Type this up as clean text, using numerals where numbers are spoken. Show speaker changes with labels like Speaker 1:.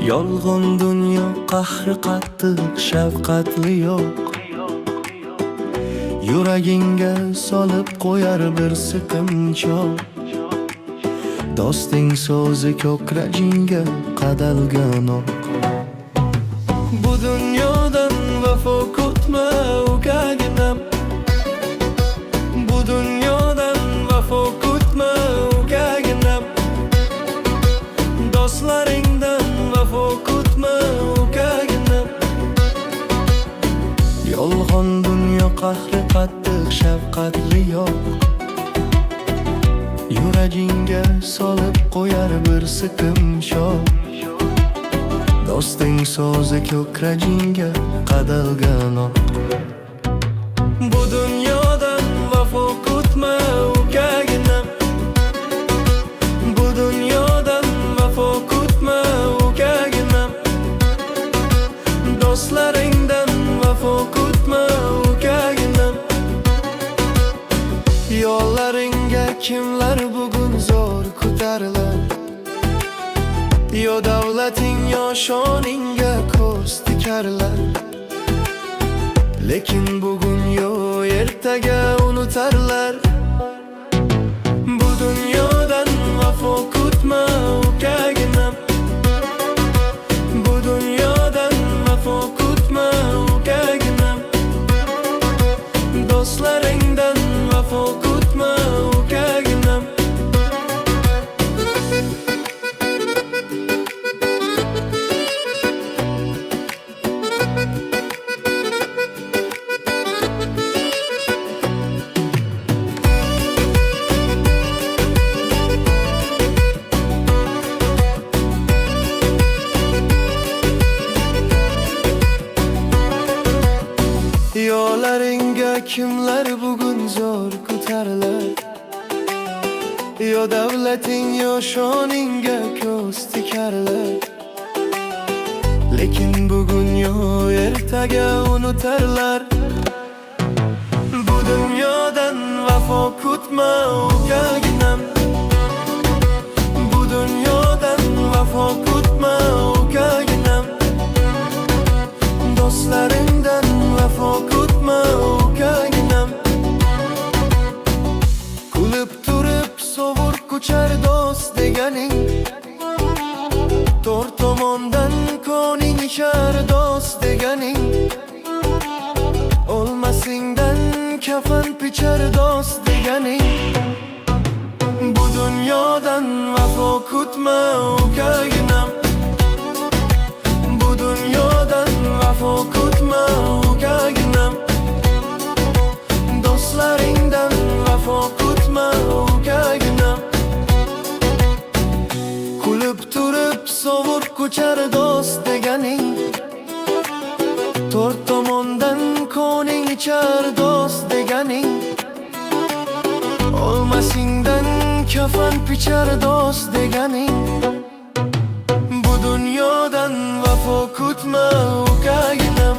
Speaker 1: Yolg'on dunyo qahri qattiq, shafqatli yo'q. Yuragingga solib qo'yar bir siqimchoq. Do'sting so'zi ko'kragingga qadalgan o'q. Bu dunyodan vafo kutma ukaginam. Bu dunyodan vafo kutma ukaginam. Do'stlaringdan vafo kutma ukaginam. Yolg'on dunyo qahri qattiq, shafqatli yo'q. Yuragingga solib qo'yar bir siqimchoq. Do'sting so'zi ko'kragingga qadalgan o'q. Bu dunyodan vafo kutma ukaginam. Bu dunyodan vafo kutma ukaginam. Do'stlaringdan vafo kutma ukaginam. Yo'llaringga kimlar bugun zo'r ko'tarilar? Yo davlating, yo shoningga ko'z tikarlar. Lekin bugun yo ertaga unutarlar. Bu dunyodan vafo kutma ukaginam. Bu dunyodan vafo kutma ukaginam. Do'stlaringdan vafo kutma ukaginam. Yo'llaringga kimlar bugun zo'r ko'tarilar? Yo davlating, yo shoningga ko'z tikarlar. Lekin bugun yo ertaga unutarlar. Bu dunyodan vafo kutma ukaginam. Bu dunyodan vafo kutma ukaginam. Do'stlaringdan vafo kutma ukaginam. Kulib turib sovur kuchar do'st deganing. To'rt tomondan ko'ning ichar do'st deganing. Olmasingdan kafan pichar do'st deganing. Bu dunyodan vafo kutma ukaginam. Bu dunyodan vafo kutma ukaginam. Do'stlaringdan vafo kutma ukaginam. Kulib turib sovur ko'char do'st deganing. To'rt tomondan ko'ning ichar do'st deganing. Olmasingdan kafan pichar do'st deganing. Bu dunyodan vafo kutma ukaginam.